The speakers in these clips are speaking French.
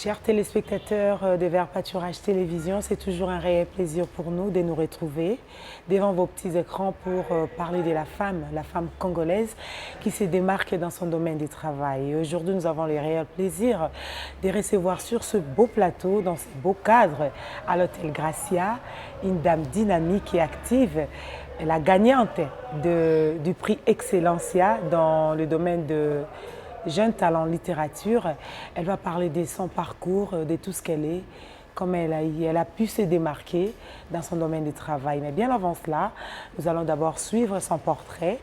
Chers téléspectateurs de Vert Pâturage Télévision, c'est toujours un réel plaisir pour nous de nous retrouver devant vos petits écrans pour parler de la femme congolaise qui se démarque dans son domaine du travail. Et aujourd'hui, nous avons le réel plaisir de recevoir sur ce beau plateau, dans ce beau cadre, à l'hôtel Gracia, une dame dynamique et active, la gagnante du prix Excellencia dans le domaine de jeune talent littérature. Elle va parler de son parcours, de tout ce qu'elle est, comment elle a pu se démarquer dans son domaine de travail. Mais bien avant cela, nous allons d'abord suivre son portrait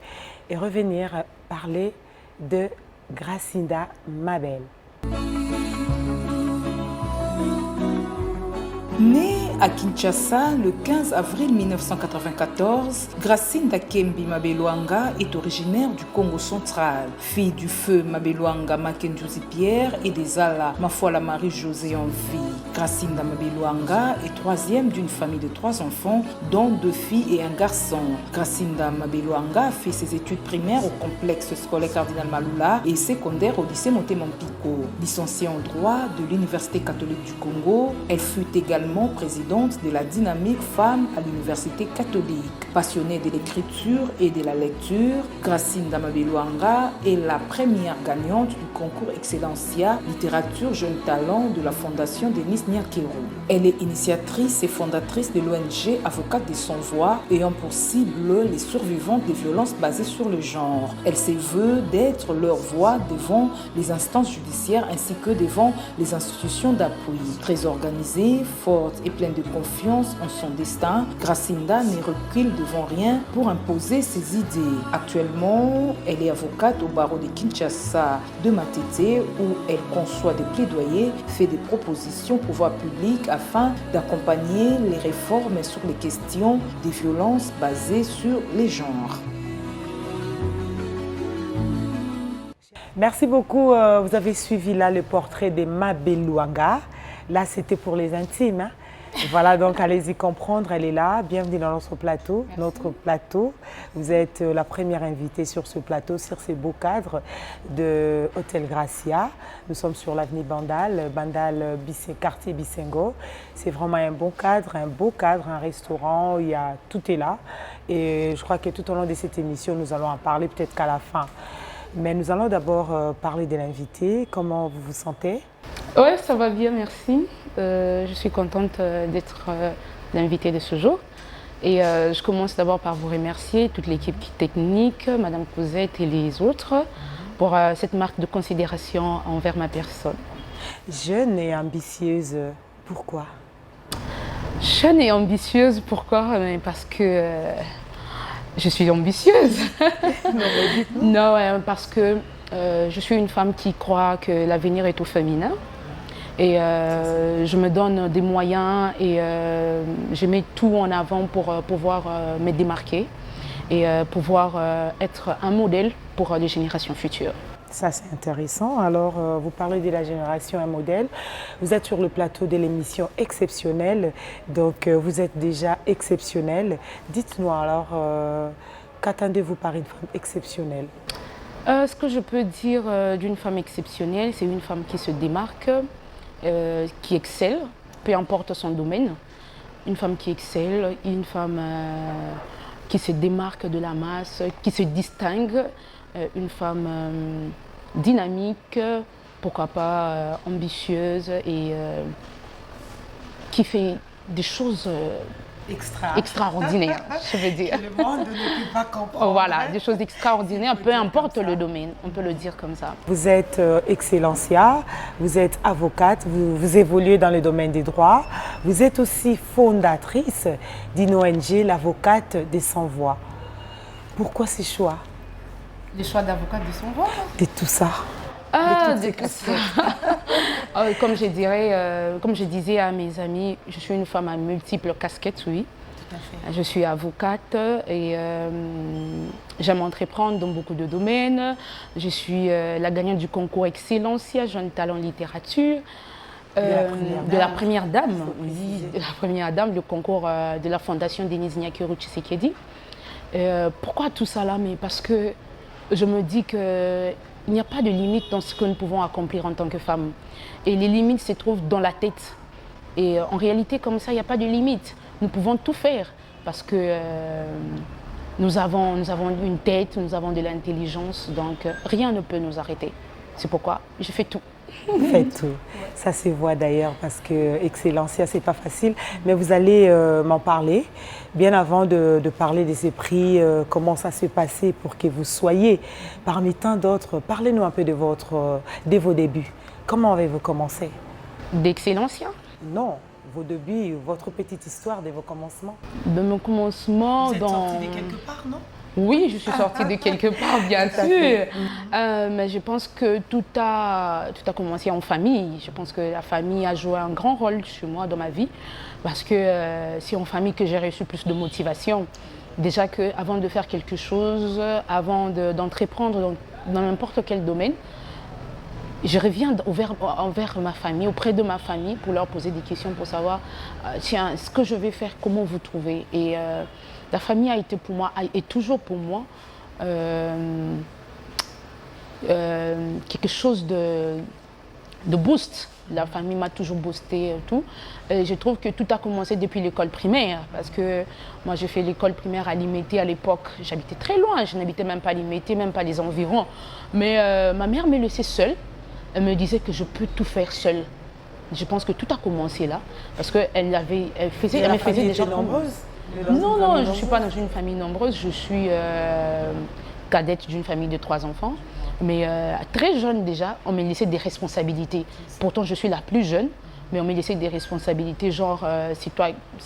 et revenir parler de Gracinda Mabel. Née à Kinshasa le 15 avril 1994, Gracinda Kembi Mabelwanga est originaire du Congo central. Fille du feu Mabelwanga Makenjusi Pierre et des Ala Mafoila Marie-Josée en vie. Gracinda Mabelwanga est troisième d'une famille de 3 enfants, dont 2 filles et un garçon. Gracinda Mabelwanga fait ses études primaires au complexe scolaire Cardinal Malula et secondaire au lycée Motema Mpiko. Licenciée en droit de l'Université catholique du Congo, elle fut également présidente de la dynamique femme à l'université catholique. Passionnée de l'écriture et de la lecture, Gracinda Mabelwanga est la première gagnante du concours Excellencia littérature jeune talent de la fondation Denis Nyakeru. Elle est initiatrice et fondatrice de l'ONG Avocate des Sans Voix ayant pour cible les survivantes des violences basées sur le genre. Elle se veut d'être leur voix devant les instances judiciaires ainsi que devant les institutions d'appui. Très organisée, forte et pleine de confiance en son destin, Gracinda ne recule devant rien pour imposer ses idées. Actuellement, elle est avocate au barreau de Kinshasa de Matete où elle conçoit des plaidoyers, fait des propositions au pouvoir public afin d'accompagner les réformes sur les questions des violences basées sur les genres. Merci beaucoup. Vous avez suivi là le portrait de Mabelwanga. Là, c'était pour les intimes. Hein? Voilà, donc allez-y comprendre, elle est là. Bienvenue dans notre plateau. Merci. Notre plateau. Vous êtes la première invitée sur ce plateau, sur ces beaux cadres de Hôtel Gracia. Nous sommes sur l'avenue Bandal, quartier Bissengo. C'est vraiment un bon cadre, un restaurant, tout est là. Et je crois que tout au long de cette émission, nous allons en parler peut-être qu'à la fin. Mais nous allons d'abord parler de l'invité. Comment vous vous sentez? Oui, ça va bien, merci. Je suis contente d'être l'invitée de ce jour. Et je commence d'abord par vous remercier, toute l'équipe technique, Madame Cosette et les autres, pour cette marque de considération envers ma personne. Jeune et ambitieuse, pourquoi? Jeune et ambitieuse, pourquoi? Parce que je suis ambitieuse. Non, parce que je suis une femme qui croit que l'avenir est au féminin. Et je me donne des moyens et je mets tout en avant pour pouvoir me démarquer et pouvoir être un modèle pour les générations futures. Ça, c'est intéressant. Alors, vous parlez de la génération un modèle. Vous êtes sur le plateau de l'émission Exceptionnelle. Donc, vous êtes déjà exceptionnelle. Dites-nous alors, qu'attendez-vous par une femme exceptionnelle? Ce que je peux dire d'une femme exceptionnelle, c'est une femme qui se démarque, qui excelle, peu importe son domaine. Une femme qui excelle, une femme qui se démarque de la masse, qui se distingue, une femme dynamique, pourquoi pas ambitieuse et qui fait des choses extraordinaires, je veux dire. Le monde ne peut pas comprendre. Voilà, des choses extraordinaires, peu importe le domaine, on peut le dire comme ça. Vous êtes Excellencia, vous êtes avocate, vous évoluez dans le domaine des droits. Vous êtes aussi fondatrice d'une ONG, l'Avocate des Sans Voix. Pourquoi ces choix? Les choix d'avocate de Sans Voix? De tout ça. De tout ça. Comme je disais à mes amis, je suis une femme à multiples casquettes, oui. Tout à fait. Je suis avocate et j'aime entreprendre dans beaucoup de domaines. Je suis la gagnante du concours Excellencia, jeune talent littérature. De la première dame, oui, de la première dame, le concours de la fondation Denis Nyakeru Tshisekedi. Pourquoi tout ça là? Mais parce que je me dis que il n'y a pas de limite dans ce que nous pouvons accomplir en tant que femmes. Et les limites se trouvent dans la tête. Et en réalité, comme ça, il n'y a pas de limite. Nous pouvons tout faire parce que nous avons une tête, nous avons de l'intelligence, donc rien ne peut nous arrêter. C'est pourquoi je fais tout. Faites tout. Ça se voit d'ailleurs parce que Excellencia, c'est pas facile. Mais vous allez m'en parler. Bien avant de parler de ces prix, comment ça s'est passé pour que vous soyez parmi tant d'autres. Parlez-nous un peu de vos débuts. Comment avez-vous commencé? D'Excellencia? Non, vos débuts, votre petite histoire de vos commencements. De mon commencement Vous êtes sortie de quelque part, non? Oui, je suis sortie de quelque part, bien sûr. Mais je pense que tout a commencé en famille. Je pense que la famille a joué un grand rôle chez moi dans ma vie. Parce que c'est en famille que j'ai reçu plus de motivation. Déjà qu'avant de faire quelque chose, avant d'entreprendre dans n'importe quel domaine, je reviens envers ma famille, auprès de ma famille, pour leur poser des questions, pour savoir, tiens, ce que je vais faire, comment vous trouvez. Et la famille a été pour moi, est toujours pour moi, quelque chose de boost. La famille m'a toujours boosté et tout. Et je trouve que tout a commencé depuis l'école primaire. Parce que moi, j'ai fait l'école primaire à Limité à l'époque. J'habitais très loin, je n'habitais même pas à Limité, même pas les environs. Mais ma mère me laissait seule. Elle me disait que je peux tout faire seule. Je pense que tout a commencé là. Parce qu'elle me faisait déjà nombreuse. Non, je ne suis pas dans une famille nombreuse. Je suis cadette d'une famille de 3 enfants. Mais très jeune déjà, on me laissait des responsabilités. Pourtant, je suis la plus jeune, mais on me laissait des responsabilités, genre,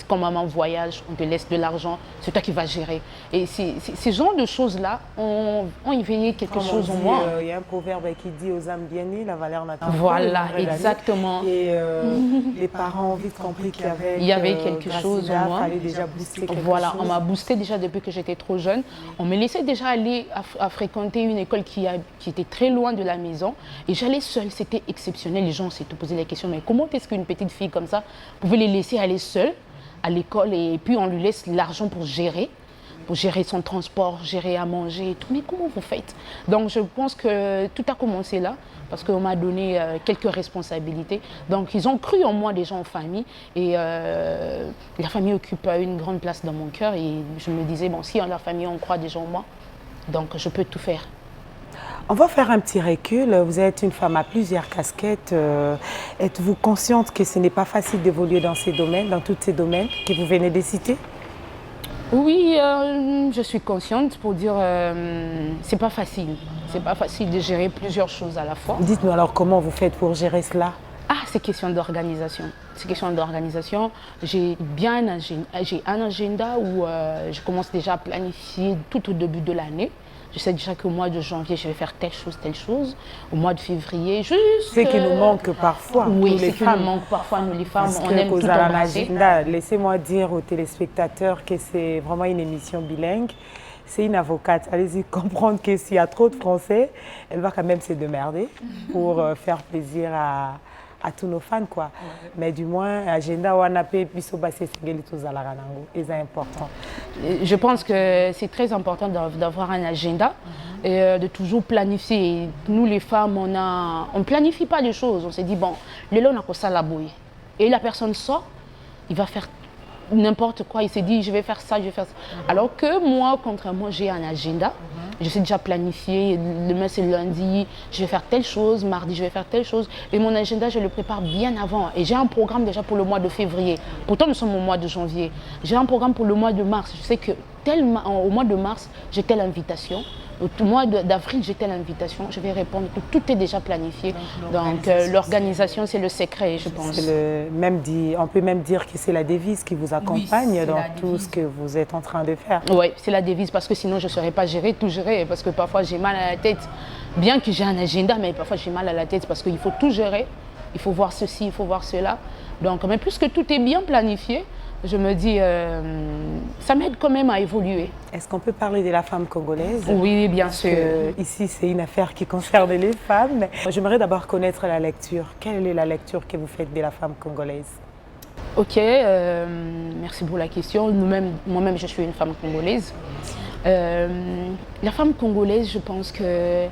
quand maman voyage, on te laisse de l'argent, c'est toi qui vas gérer. Et ces genres de choses-là ont éveillé quelque chose en moi. Il y a un proverbe qui dit aux âmes bien nées, la valeur n'a pas. Voilà, exactement. Et les parents ont vite compris qu'il y avait quelque chose en moi. Fallait déjà booster quelque voilà, chose. On m'a boosté déjà depuis que j'étais trop jeune. On me laissait déjà aller à fréquenter une école qui était très loin de la maison. Et j'allais seule, c'était exceptionnel. Les gens s'étaient posé la question, mais comment est-ce qu'une petite fille comme ça pouvait les laisser aller seule à l'école et puis on lui laisse l'argent pour gérer son transport, gérer à manger et tout. Mais comment vous faites? Donc je pense que tout a commencé là parce qu'on m'a donné quelques responsabilités. Donc ils ont cru en moi, des gens en famille, et la famille occupe une grande place dans mon cœur et je me disais, bon, si en la famille on croit déjà en moi, donc je peux tout faire. On va faire un petit recul. Vous êtes une femme à plusieurs casquettes. Êtes-vous consciente que ce n'est pas facile d'évoluer dans ces domaines, dans tous ces domaines que vous venez de citer? Oui, je suis consciente pour dire c'est pas facile. C'est pas facile de gérer plusieurs choses à la fois. Dites-nous alors comment vous faites pour gérer cela? Ah, c'est question d'organisation. C'est question d'organisation. J'ai un agenda où je commence déjà à planifier tout au début de l'année. Je sais déjà qu'au mois de janvier, je vais faire telle chose. Au mois de février, juste... C'est qui nous manque parfois. Oui, c'est qui nous manque parfois, nous les femmes. Parce on aime tout embrasser. Laissez-moi dire aux téléspectateurs que c'est vraiment une émission bilingue. C'est une avocate. Allez-y comprendre que s'il y a trop de français, elle va quand même se démerder pour faire plaisir à tous nos fans, quoi. Mais du moins, agenda wanapé bisobasé singeli tozala ranango, c'est important. Je pense que c'est très important d'avoir un agenda et de toujours planifier. Nous les femmes, on planifie pas les choses. On s'est dit bon, le long on a ça la bouille. Et la personne sort, il va faire n'importe quoi. Il s'est dit je vais faire ça, je vais faire ça. Alors que moi, contrairement, j'ai un agenda. Je sais déjà planifier, demain c'est lundi, je vais faire telle chose, mardi je vais faire telle chose. Et mon agenda, je le prépare bien avant. Et j'ai un programme déjà pour le mois de février. Pourtant, nous sommes au mois de janvier. J'ai un programme pour le mois de mars. Je sais que au mois de mars, j'ai telle invitation. Au mois d'avril, j'ai telle invitation. Je vais répondre. Tout est déjà planifié. Donc, l'organisation, c'est le secret, je pense. On peut même dire que c'est la devise qui vous accompagne dans tout ce que vous êtes en train de faire. Oui, c'est la devise parce que sinon, je ne saurais pas gérer, tout gérer. Parce que parfois, j'ai mal à la tête. Bien que j'ai un agenda, mais parfois, j'ai mal à la tête parce qu'il faut tout gérer. Il faut voir ceci, il faut voir cela. Donc, mais puisque tout est bien planifié, je me dis, ça m'aide quand même à évoluer. Est-ce qu'on peut parler de la femme congolaise? Oui, bien sûr. Ici, c'est une affaire qui concerne les femmes. J'aimerais d'abord connaître la lecture. Quelle est la lecture que vous faites de la femme congolaise? Ok, merci pour la question. Moi-même, je suis une femme congolaise. La femme congolaise, je pense que...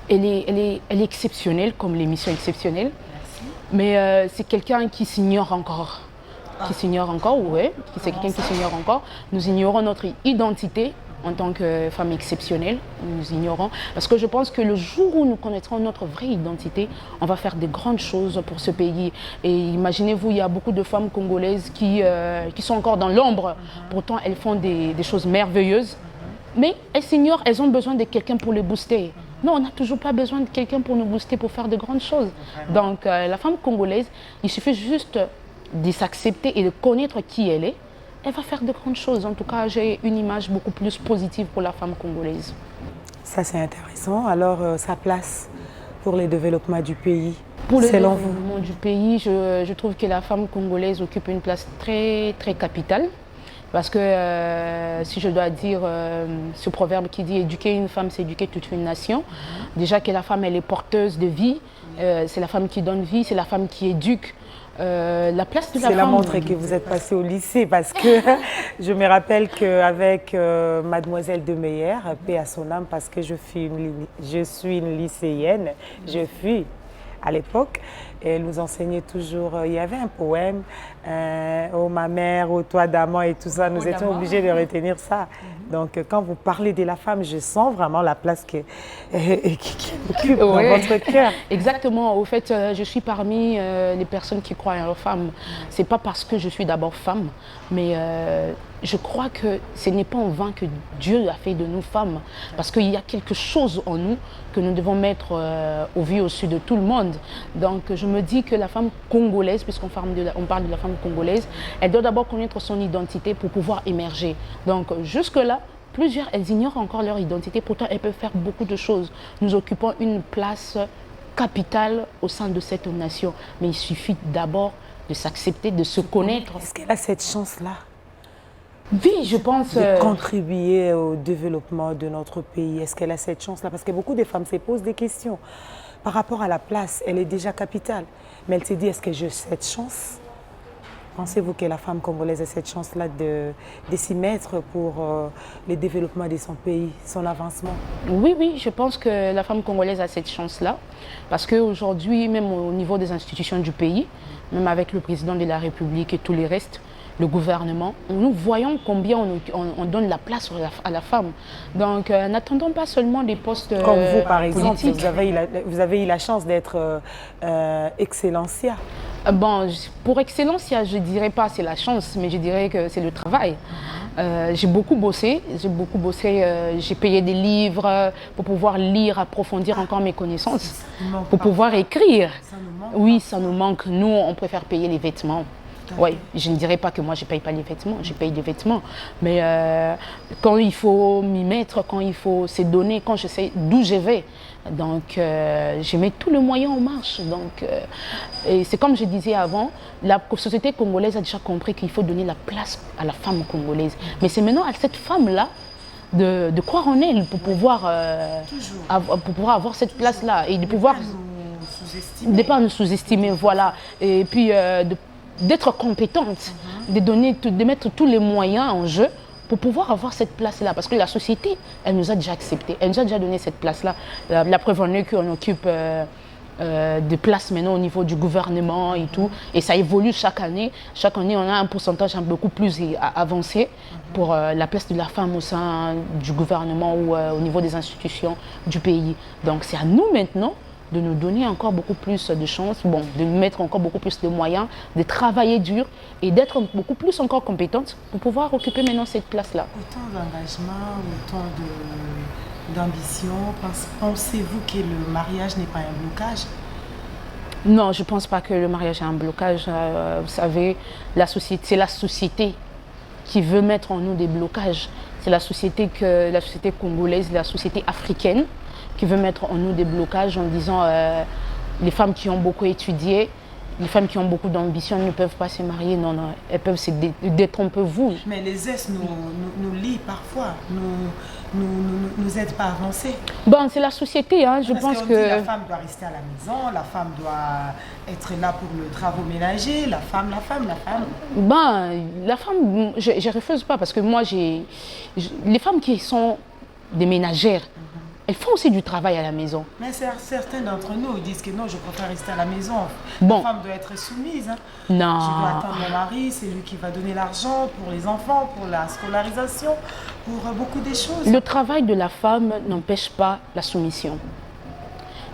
elle est exceptionnelle, comme l'émission exceptionnelle. Merci. Mais c'est quelqu'un qui s'ignore encore. Qui s'ignore encore, oui. C'est quelqu'un qui s'ignore encore. Nous ignorons notre identité en tant que femme exceptionnelle. Nous ignorons. Parce que je pense que le jour où nous connaîtrons notre vraie identité, on va faire des grandes choses pour ce pays. Et imaginez-vous, il y a beaucoup de femmes congolaises qui sont encore dans l'ombre. Pourtant, elles font des choses merveilleuses. Mais elles s'ignorent, elles ont besoin de quelqu'un pour les booster. Non, on n'a toujours pas besoin de quelqu'un pour nous booster, pour faire de grandes choses. Donc, la femme congolaise, il suffit juste de s'accepter et de connaître qui elle est. Elle va faire de grandes choses. En tout cas, j'ai une image beaucoup plus positive pour la femme congolaise. Ça, c'est intéressant. Alors, sa place pour le développement du pays, pour le selon développement du pays, je trouve que la femme congolaise occupe une place très, très capitale. Parce que, si je dois dire ce proverbe qui dit « éduquer une femme, c'est éduquer toute une nation », déjà que la femme, elle est porteuse de vie, c'est la femme qui donne vie, c'est la femme qui éduque. La place de la femme... C'est la montre que vous êtes passée au lycée parce que je me rappelle qu'avec Mademoiselle de Meyer, paix à son âme, parce que je suis une lycéenne, je fus à l'époque, et elle nous enseignait toujours, il y avait un poème, oh ma mère, oh toi d'amant et tout ça, nous étions obligés de retenir ça. Donc quand vous parlez de la femme, je sens vraiment la place qui occupe dans votre cœur. Exactement, au fait, je suis parmi les personnes qui croient en la femme. C'est pas parce que je suis d'abord femme, mais je crois que ce n'est pas en vain que Dieu a fait de nous femmes, parce qu'il y a quelque chose en nous que nous devons mettre au vu au-dessus de tout le monde. Donc je me dis que la femme congolaise, puisqu'on parle de la femme congolaise, elle doit d'abord connaître son identité pour pouvoir émerger. Donc jusque-là, plusieurs, elles ignorent encore leur identité, pourtant elles peuvent faire beaucoup de choses. Nous occupons une place capitale au sein de cette nation, mais il suffit d'abord de s'accepter, de se connaître. Est-ce qu'elle a cette chance-là? Oui, je pense... De contribuer au développement de notre pays. Est-ce qu'elle a cette chance-là? Parce que beaucoup de femmes se posent des questions. Par rapport à la place, elle est déjà capitale. Mais elle se dit, est-ce que j'ai cette chance? Pensez-vous que la femme congolaise a cette chance-là de s'y mettre pour le développement de son pays, son avancement? Oui, oui, je pense que la femme congolaise a cette chance-là. Parce qu'aujourd'hui, même au niveau des institutions du pays, même avec le président de la République et tous les restes, le gouvernement, nous voyons combien on donne la place à la femme. Donc, n'attendons pas seulement des postes comme vous, par exemple, politiques. vous avez eu la chance d'être excellencia. Bon, pour excellencia, je ne dirais pas c'est la chance, mais je dirais que c'est le travail. J'ai beaucoup bossé, j'ai payé des livres pour pouvoir lire, approfondir encore mes connaissances, pour pouvoir écrire. Ça nous manque. Oui, ça nous manque. Nous, on préfère payer les vêtements. Oui, je ne dirais pas que moi je ne paye pas les vêtements, je paye des vêtements. Mais quand il faut m'y mettre, quand il faut se donner, quand je sais d'où je vais, donc je mets tout le moyen en marche. Donc, et c'est comme je disais avant, la société congolaise a déjà compris qu'il faut donner la place à la femme congolaise. Mais c'est maintenant à cette femme-là de croire en elle pour pouvoir avoir cette place-là et de pouvoir ne pas nous sous-estimer, voilà. Et puis d'être compétente, de mettre tous les moyens en jeu pour pouvoir avoir cette place-là. Parce que la société, elle nous a déjà accepté, elle nous a déjà donné cette place-là. La preuve en est qu'on occupe des places maintenant au niveau du gouvernement et tout. Et ça évolue chaque année. Chaque année, on a un pourcentage beaucoup plus avancé pour la place de la femme au sein du gouvernement ou au niveau des institutions du pays. Donc c'est à nous maintenant de nous donner encore beaucoup plus de chances, bon, de nous mettre encore beaucoup plus de moyens, de travailler dur et d'être beaucoup plus encore compétente pour pouvoir occuper maintenant cette place-là. Autant d'engagement, autant d'ambition, pensez-vous que le mariage n'est pas un blocage? Non, je ne pense pas que le mariage est un blocage. Vous savez, c'est la société qui veut mettre en nous des blocages. C'est la société congolaise, la société africaine qui veut mettre en nous des blocages en disant les femmes qui ont beaucoup étudié, les femmes qui ont beaucoup d'ambition ne peuvent pas se marier. Non, non, elles peuvent se détrompez-vous. Mais les S nous lient parfois, nous aident pas à avancer. Bon, c'est la société, hein, je pense que... La femme doit rester à la maison, la femme doit être là pour le travail ménager, la femme. Ben, la femme, je refuse pas parce que moi, les femmes qui sont des ménagères, elles font aussi du travail à la maison. Mais certains d'entre nous disent que non, je préfère rester à la maison. Bon. La femme doit être soumise. Hein. Non. Je dois attendre mon mari, c'est lui qui va donner l'argent pour les enfants, pour la scolarisation, pour beaucoup de choses. Le travail de la femme n'empêche pas la soumission.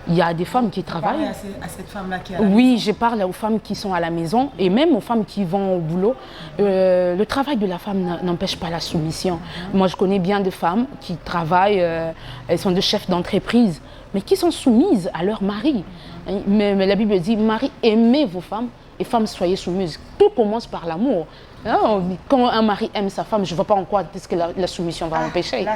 Il y a des femmes qui travaillent. À cette femme-là qui est à la maison. Oui, je parle aux femmes qui sont à la maison et même aux femmes qui vont au boulot. Le travail de la femme n'empêche pas la soumission. Moi, je connais bien des femmes qui travaillent, elles sont des chefs d'entreprise, mais qui sont soumises à leur mari. Mais la Bible dit, mari, aimez vos femmes et femmes, soyez soumises. Tout commence par l'amour. Quand un mari aime sa femme, je ne vois pas en quoi est-ce que la soumission va empêcher. Là,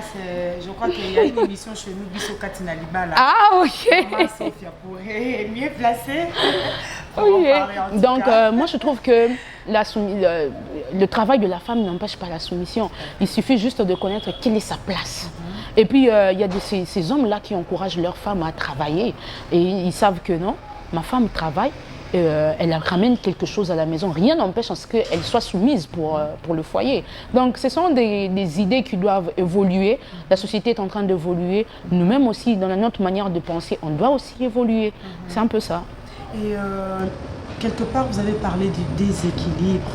je crois qu'il y a une émission chez nous, Bisso Katina Liba. Là. Ah, ok. Maman Sophia pourrait mieux placée. Oui. Donc, moi, je trouve que le travail de la femme n'empêche pas la soumission. Il suffit juste de connaître quelle est sa place. Et puis, il y a ces hommes-là qui encouragent leurs femmes à travailler. Et ils savent que non, ma femme travaille. Elle ramène quelque chose à la maison. Rien n'empêche à ce qu'elle soit soumise pour le foyer. Donc, ce sont des idées qui doivent évoluer. La société est en train d'évoluer. Nous-mêmes aussi, dans notre manière de penser, on doit aussi évoluer. C'est un peu ça. Et quelque part, vous avez parlé du déséquilibre.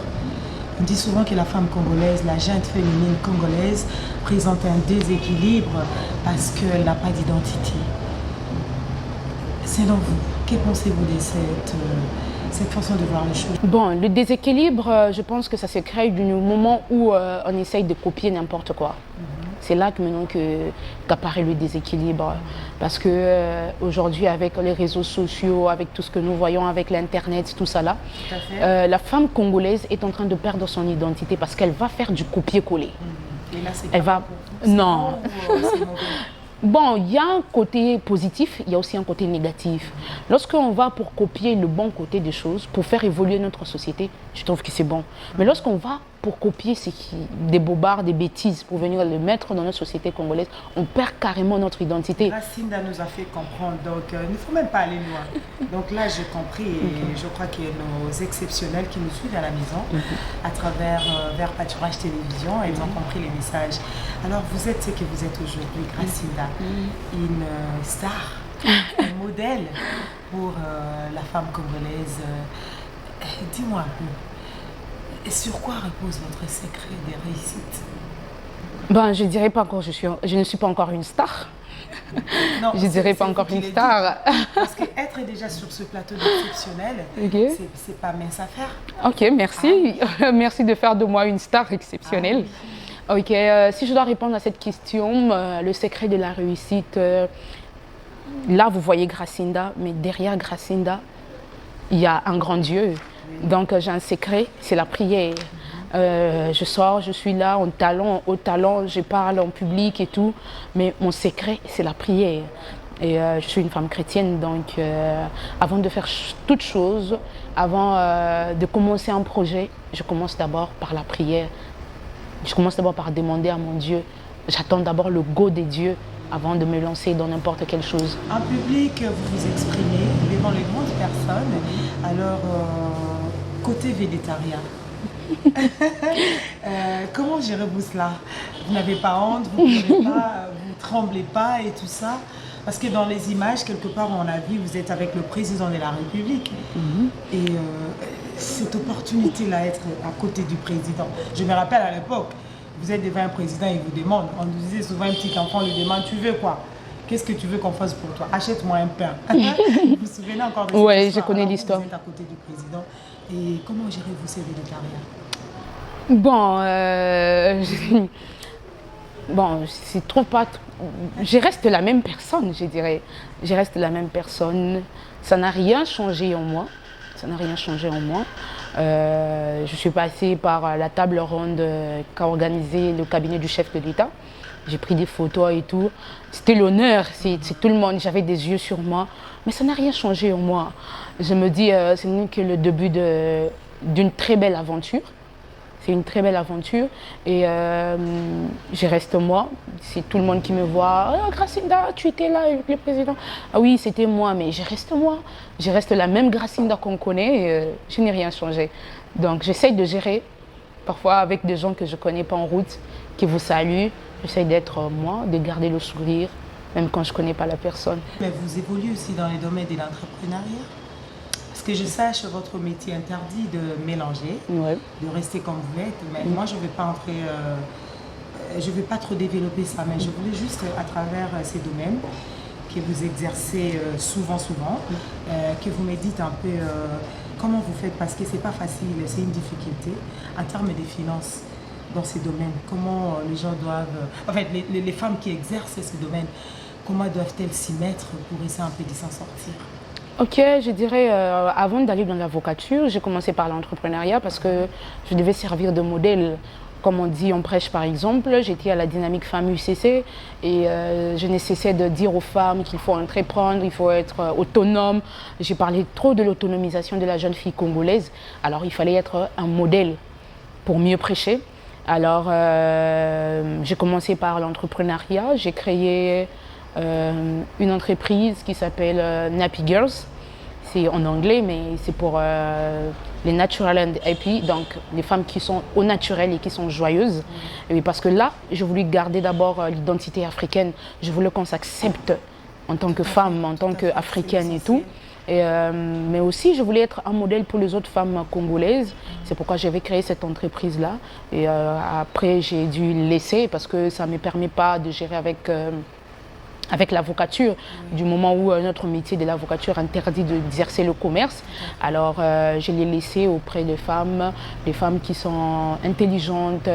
On dit souvent que la femme congolaise, la gente féminine congolaise, présente un déséquilibre parce qu'elle n'a pas d'identité. Selon vous, que pensez-vous de cette façon de voir les choses? Bon, le déséquilibre, je pense que ça se crée du moment où on essaye de copier n'importe quoi. C'est là que maintenant qu'apparaît le déséquilibre. Parce que aujourd'hui, avec les réseaux sociaux, avec tout ce que nous voyons, avec l'Internet, tout ça là, la femme congolaise est en train de perdre son identité parce qu'elle va faire du copier-coller. Et là, c'est Elle va... Non. Bon, il y a un côté positif, il y a aussi un côté négatif. Lorsqu'on va pour copier le bon côté des choses, pour faire évoluer notre société, je trouve que c'est bon. Mais lorsqu'on va pour copier des bobards, des bêtises, pour venir le mettre dans notre société congolaise, on perd carrément notre identité. Racinda nous a fait comprendre, donc il ne faut même pas aller loin. Donc là, j'ai compris et je crois qu'il y a nos exceptionnels qui nous suivent à la maison à travers Vert Pâturage Télévision. Ils ont compris les messages. Alors, vous êtes ce que vous êtes aujourd'hui, Gracinda, une star, un modèle pour la femme congolaise. Dis-moi un peu. Et sur quoi repose votre secret des réussites? Ben, je dirais pas encore, je ne suis pas encore une star. Non, je dirais pas encore une star. Parce qu'être déjà sur ce plateau d'exceptionnel, c'est pas mince affaire. Ok, merci. Merci de faire de moi une star exceptionnelle. Ok, si je dois répondre à cette question, le secret de la réussite, là vous voyez Gracinda, mais derrière Gracinda, il y a un grand Dieu. Donc j'ai un secret, c'est la prière. Je sors, je suis là en talent, au talent, je parle en public et tout, mais mon secret, c'est la prière. Et je suis une femme chrétienne, donc avant de faire toute chose, avant de commencer un projet, je commence d'abord par la prière. Je commence d'abord par demander à mon Dieu. J'attends d'abord le go des dieux avant de me lancer dans n'importe quelle chose. En public, vous vous exprimez devant les grandes personnes. Alors, côté végétarien, comment gérez-vous cela? Vous n'avez pas honte, vous ne tremblez pas et tout ça? Parce que dans les images, quelque part, on a vu, vous êtes avec le président de la République. Et cette opportunité-là, être à côté du président. Je me rappelle à l'époque, vous êtes devant un président, il vous demande. On nous disait souvent, un petit enfant lui demande, tu veux quoi? Qu'est-ce que tu veux qu'on fasse pour toi? Achète-moi un pain. Vous vous souvenez encore de cette histoire? Oui, je connais l'histoire. Vous êtes à côté du président. Et comment gérez-vous ces végétariens? Bon, bon, c'est trop pas... Je reste la même personne, je dirais. Je reste la même personne. Ça n'a rien changé en moi. Ça n'a rien changé en moi. Je suis passée par la table ronde qu'a organisé le cabinet du chef de l'État. J'ai pris des photos et tout. C'était l'honneur, c'est tout le monde. J'avais des yeux sur moi. Mais ça n'a rien changé en moi. Je me dis, ce n'est que le début d'une très belle aventure. C'est une très belle aventure et je reste moi. C'est tout le monde qui me voit. Oh, Gracinda, tu étais là avec le président. Ah oui, c'était moi, mais je reste moi. Je reste la même Gracinda qu'on connaît et je n'ai rien changé. Donc j'essaye de gérer, parfois avec des gens que je ne connais pas en route, qui vous saluent. J'essaye d'être moi, de garder le sourire même quand je ne connais pas la personne. Mais vous évoluez aussi dans les domaines de l'entrepreneuriat? Parce que je sache, votre métier interdit de mélanger, de rester comme vous êtes. Mais moi, je ne vais pas entrer, je ne vais pas trop développer ça, mais je voulais juste, à travers ces domaines que vous exercez souvent, que vous me dites un peu comment vous faites, parce que ce n'est pas facile, c'est une difficulté en termes de finances dans ces domaines. Comment les gens doivent, en fait, les femmes qui exercent ces domaines, comment doivent-elles s'y mettre pour essayer un peu de s'en sortir? Ok, je dirais, avant d'aller dans l'avocature, j'ai commencé par l'entrepreneuriat parce que je devais servir de modèle. Comme on dit en prêche par exemple, j'étais à la Dynamique Femmes UCC et je ne cessais de dire aux femmes qu'il faut entreprendre, il faut être autonome. J'ai parlé trop de l'autonomisation de la jeune fille congolaise, alors il fallait être un modèle pour mieux prêcher. Alors j'ai commencé par l'entrepreneuriat, j'ai créé une entreprise qui s'appelle Nappy Girls. C'est en anglais, mais c'est pour les natural and happy, donc les femmes qui sont au naturel et qui sont joyeuses. Et parce que là, je voulais garder d'abord l'identité africaine. Je voulais qu'on s'accepte en tant que femme, en tant qu'africaine et tout. Et, mais aussi, je voulais être un modèle pour les autres femmes congolaises. C'est pourquoi j'avais créé cette entreprise-là. Et après, j'ai dû laisser parce que ça ne me permet pas de gérer avec l'avocature, du moment où notre métier de l'avocature interdit d'exercer le commerce. Alors, je l'ai laissé auprès des femmes qui sont intelligentes,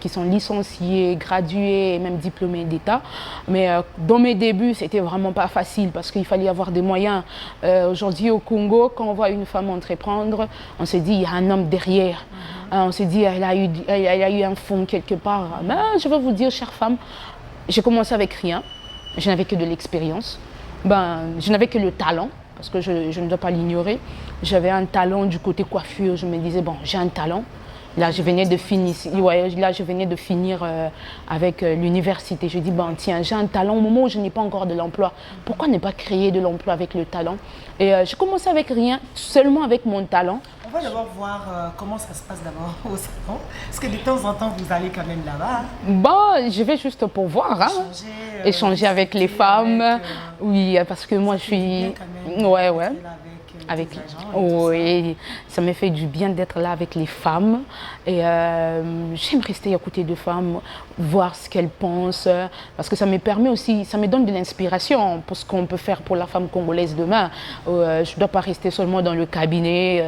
qui sont licenciées, graduées et même diplômées d'État. Mais dans mes débuts, c'était vraiment pas facile parce qu'il fallait avoir des moyens. Aujourd'hui, au Congo, quand on voit une femme entreprendre, on se dit il y a un homme derrière. On se dit elle a eu un fonds quelque part. Mais je veux vous dire, chère femme, j'ai commencé avec rien. Je n'avais que de l'expérience. Je n'avais que le talent, parce que je ne dois pas l'ignorer. J'avais un talent du côté coiffure. Je me disais, bon, j'ai un talent. Là, je venais de finir, avec l'université. Je dis, tiens, j'ai un talent au moment où je n'ai pas encore de l'emploi. Pourquoi ne pas créer de l'emploi avec le talent? Et j'ai commencé avec rien, seulement avec mon talent. On va d'abord voir comment ça se passe d'abord au salon. Parce que de temps en temps, vous allez quand même là-bas. Je vais juste pour voir, échanger avec les femmes. Oui, parce que moi, je suis... Oui, ça me fait du bien d'être là avec les femmes et j'aime rester à côté de femmes, voir ce qu'elles pensent parce que ça me permet aussi, ça me donne de l'inspiration pour ce qu'on peut faire pour la femme congolaise demain. Je ne dois pas rester seulement dans le cabinet,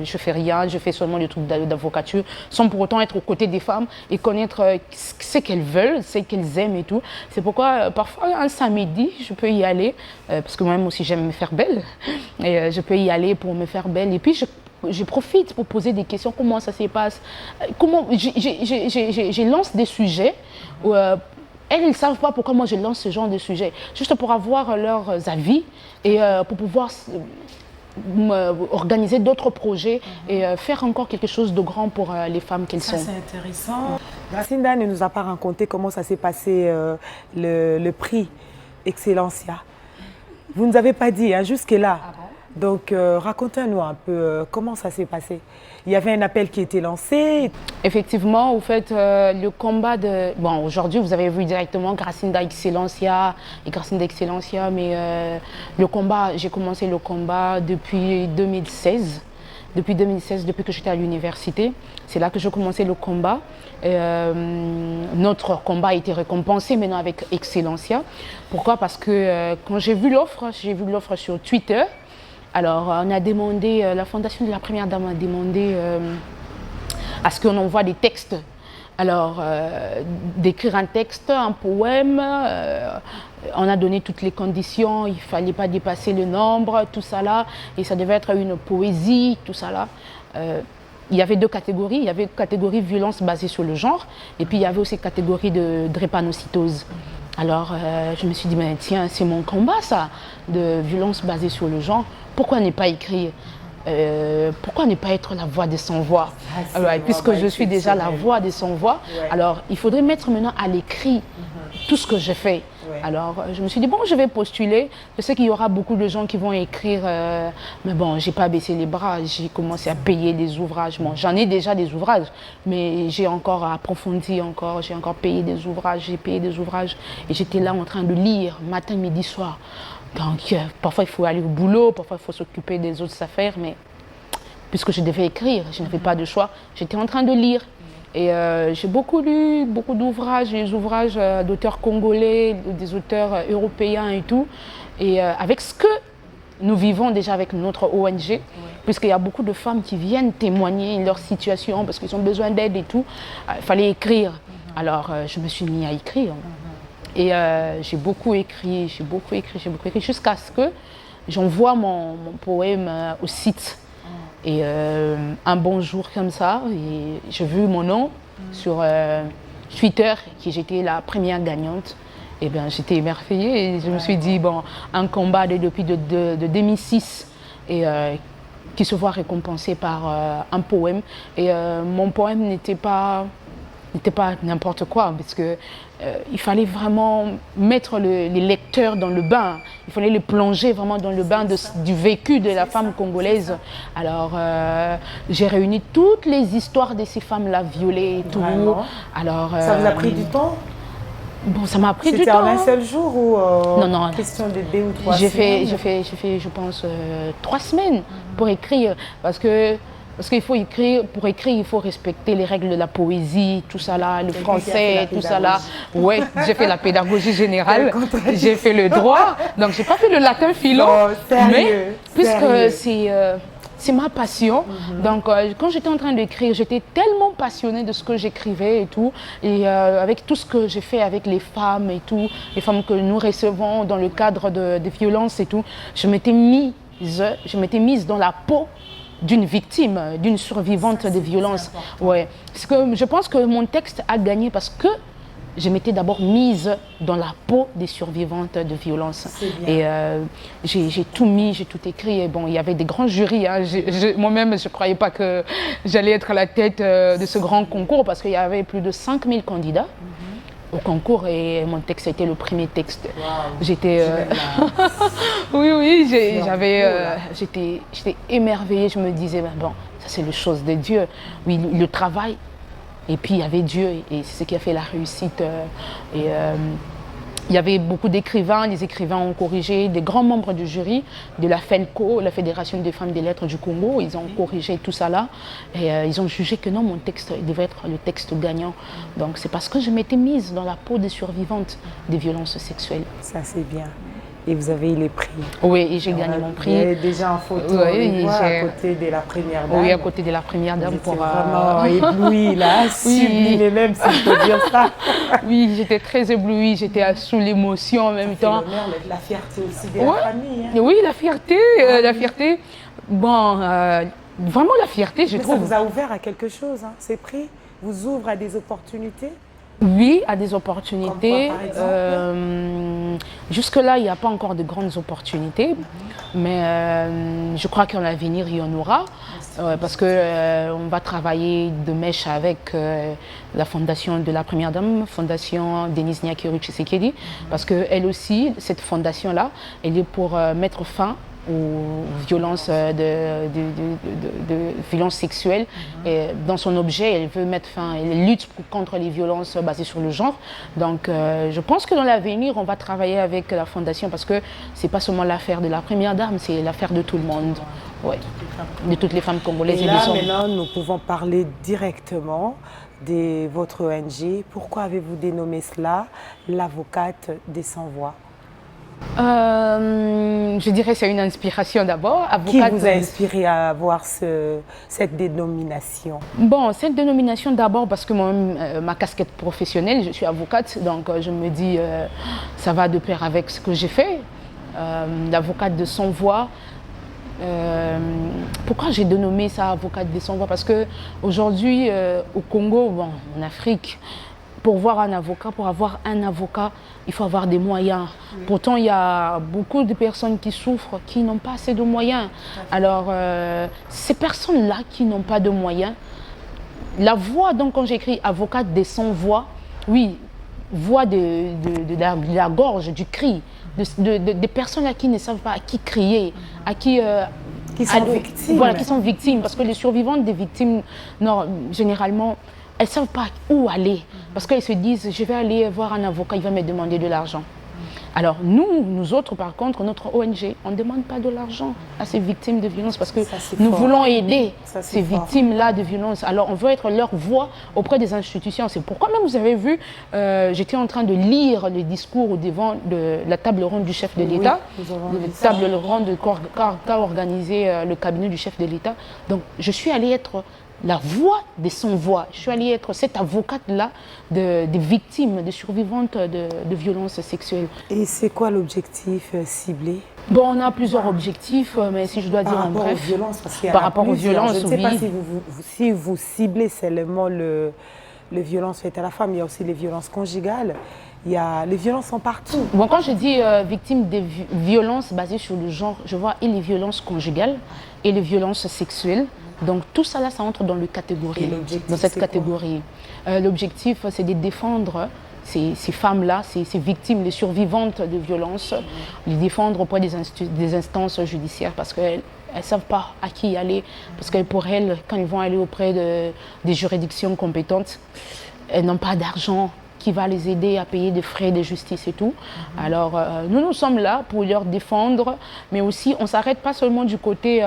je fais rien, je fais seulement des trucs d'avocature sans pour autant être aux côtés des femmes et connaître ce qu'elles veulent, ce qu'elles aiment et tout. C'est pourquoi parfois un samedi, je peux y aller parce que moi-même aussi j'aime me faire belle et je peux y aller pour me faire belle et puis je profite pour poser des questions, comment ça se passe, comment je lance des sujets où elles ne savent pas pourquoi moi je lance ce genre de sujet, juste pour avoir leurs avis et pour pouvoir organiser d'autres projets et faire encore quelque chose de grand pour les femmes qu'elles sont. C'est intéressant. Gracinda ne nous a pas raconté comment ça s'est passé le prix Excellencia. Vous ne nous avez pas dit jusque-là. Ah bon? Donc, racontez-nous un peu comment ça s'est passé. Il y avait un appel qui était lancé. Effectivement, au fait, le combat de... Bon, aujourd'hui, vous avez vu directement Gracinda Excellencia et Gracinda Excellencia, mais le combat, j'ai commencé le combat depuis 2016. Depuis 2016, depuis que j'étais à l'université, c'est là que j'ai commencé le combat. Notre combat a été récompensé maintenant avec Excellencia. Pourquoi? Parce que quand j'ai vu l'offre sur Twitter. Alors, on a demandé, la fondation de la Première Dame a demandé à ce qu'on envoie des textes. Alors, d'écrire un texte, un poème, on a donné toutes les conditions, il ne fallait pas dépasser le nombre, tout ça là, et ça devait être une poésie, tout ça là. Il y avait deux catégories, il y avait une catégorie violence basée sur le genre, et puis il y avait aussi une catégorie de drépanocytose. Alors, je me suis dit, mais tiens, c'est mon combat ça, de violence basée sur le genre. Pourquoi ne pas écrire? Pourquoi ne pas être la voix des sans-voix? Puisque je suis déjà la voix des sans-voix, alors il faudrait mettre maintenant à l'écrit tout ce que je fais. Ouais. Alors, je me suis dit, bon, je vais postuler. Je sais qu'il y aura beaucoup de gens qui vont écrire, mais bon, j'ai pas baissé les bras. J'ai commencé à payer des ouvrages. Bon, j'en ai déjà des ouvrages, mais j'ai encore approfondi encore. J'ai encore payé des ouvrages. J'ai payé des ouvrages. Et j'étais là en train de lire, matin, midi, soir. Donc, parfois, il faut aller au boulot, parfois, il faut s'occuper des autres affaires, mais puisque je devais écrire, je n'avais pas de choix. J'étais en train de lire. Et j'ai beaucoup lu, beaucoup d'ouvrages, des ouvrages d'auteurs congolais, des auteurs européens et tout. Et avec ce que nous vivons déjà avec notre ONG, puisqu'il y a beaucoup de femmes qui viennent témoigner leur situation parce qu'ils ont besoin d'aide et tout, il fallait écrire. Alors je me suis mis à écrire. Et j'ai beaucoup écrit, jusqu'à ce que j'envoie mon poème au site. Et un bon jour comme ça, j'ai vu mon nom sur Twitter, que j'étais la première gagnante. Et bien j'étais émerveillée et je me suis dit, bon, un combat depuis de 2006 et qui se voit récompensé par un poème. Et mon poème n'était pas n'importe quoi, parce que il fallait vraiment mettre les lecteurs dans le bain. Il fallait les plonger vraiment dans le bain du vécu de la femme congolaise. Alors, j'ai réuni toutes les histoires de ces femmes-là violées et tout. Alors, ça vous a pris du temps? Bon, ça m'a pris du temps. C'était en un seul jour ou non. Question de 2 ou 3 semaines? J'ai fait, je pense, 3 semaines pour écrire, parce qu'il faut écrire, pour écrire, il faut respecter les règles de la poésie, tout ça là, le français, tout ça là. Ouais, j'ai fait la pédagogie générale, j'ai fait le droit, donc j'ai pas fait le latin philo, mais puisque c'est ma passion. Donc quand j'étais en train d'écrire, j'étais tellement passionnée de ce que j'écrivais et tout, et avec tout ce que j'ai fait avec les femmes et tout, les femmes que nous recevons dans le cadre des violences et tout, je m'étais mise dans la peau d'une victime, d'une survivante de violences. Ouais. Parce que je pense que mon texte a gagné parce que je m'étais d'abord mise dans la peau des survivantes de violences. Et j'ai tout mis, j'ai tout écrit. Et bon, il y avait des grands jurys. Hein. Moi-même, je ne croyais pas que j'allais être à la tête de ce grand concours parce qu'il y avait plus de 5000 candidats au concours et mon texte a été le premier texte. Wow. J'étais j'étais émerveillée. Je me disais, ben bon, ça c'est les choses de Dieu. Oui, le travail. Et puis il y avait Dieu et c'est ce qui a fait la réussite. Il y avait beaucoup d'écrivains, les écrivains ont corrigé, des grands membres du jury de la FENCO, la Fédération des femmes des lettres du Congo, ils ont corrigé tout ça là et ils ont jugé que non, mon texte devait être le texte gagnant. Donc c'est parce que je m'étais mise dans la peau des survivantes des violences sexuelles. Ça c'est bien. Et vous avez eu les prix. Oui, et j'ai gagné mon prix. Et déjà en photo, à côté de la première dame. Oui, à côté de la première dame. Pour vraiment éblouie là, sublimée même, si je peux dire ça. Oui, j'étais très éblouie, j'étais sous l'émotion en même temps. La fierté aussi de la famille. Hein. Oui, la fierté. Bon, vraiment la fierté, je trouve. Ça vous a ouvert à quelque chose, hein. Ces prix vous ouvrent à des opportunités? Oui, à des opportunités. Comme quoi, par exemple jusque-là, il n'y a pas encore de grandes opportunités, mais je crois qu'en l'avenir, il y en aura, parce qu'on va travailler de mèche avec la fondation de la Première Dame, fondation Denise Nyakeru Tshisekedi, parce qu'elle aussi, cette fondation-là, elle est pour mettre fin aux violences, de violences sexuelles. Et dans son objet, elle veut mettre fin, elle lutte contre les violences basées sur le genre. Donc je pense que dans l'avenir, on va travailler avec la fondation parce que ce n'est pas seulement l'affaire de la Première Dame, c'est l'affaire de tout le monde. Ouais. De toutes les femmes congolaises. Et là, maintenant, nous pouvons parler directement de votre ONG. Pourquoi avez-vous dénommé cela l'avocate des sans-voix? Je dirais que c'est une inspiration d'abord. Qui vous a inspiré à avoir cette dénomination? Bon, cette dénomination d'abord parce que ma casquette professionnelle, je suis avocate, donc je me dis ça va de pair avec ce que j'ai fait. L'avocate de sans-voix. Pourquoi j'ai dénommé ça avocate de sans-voix? Parce qu'aujourd'hui, au Congo, bon, en Afrique, pour avoir un avocat, il faut avoir des moyens. Oui. Pourtant, il y a beaucoup de personnes qui souffrent, qui n'ont pas assez de moyens. Alors, ces personnes-là qui n'ont pas de moyens, la voix, donc quand j'écris avocate des sans-voix, oui, voix de la gorge, du cri, des personnes à qui ne savent pas à qui crier, à qui... qui sont victimes. Voilà, qui sont victimes. Parce que les survivantes des victimes, non, généralement, elles ne savent pas où aller. Parce qu'elles se disent, je vais aller voir un avocat, il va me demander de l'argent. Alors nous autres, par contre, notre ONG, on ne demande pas de l'argent à ces victimes de violences parce que nous voulons aider ces victimes-là de violences. Alors on veut être leur voix auprès des institutions. C'est pourquoi même vous avez vu, j'étais en train de lire les discours devant la table ronde du chef de l'État, la table ronde qu'a organisé le cabinet du chef de l'État. Donc je suis allée être la voix des sans-voix. Je suis allée être cette avocate-là des victimes, des survivantes de violences sexuelles. Et c'est quoi l'objectif ciblé? Bon, on a plusieurs objectifs, mais si je dois dire en bref... Par rapport aux violences, je ne sais pas si vous ciblez seulement les violences faites à la femme, il y a aussi les violences conjugales. Les violences sont partout. Bon, quand je dis victime de violences basées sur le genre, je vois et les violences conjugales et les violences sexuelles. Donc tout ça là, ça entre dans cette catégorie. L'objectif, c'est de défendre ces femmes-là, ces victimes, les survivantes de violences, les défendre auprès des instances judiciaires parce qu'elles ne savent pas à qui aller. Parce que pour elles, quand ils vont aller auprès des juridictions compétentes, elles n'ont pas d'argent qui va les aider à payer des frais de justice et tout. Alors, nous sommes là pour leur défendre, mais aussi, on ne s'arrête pas seulement du côté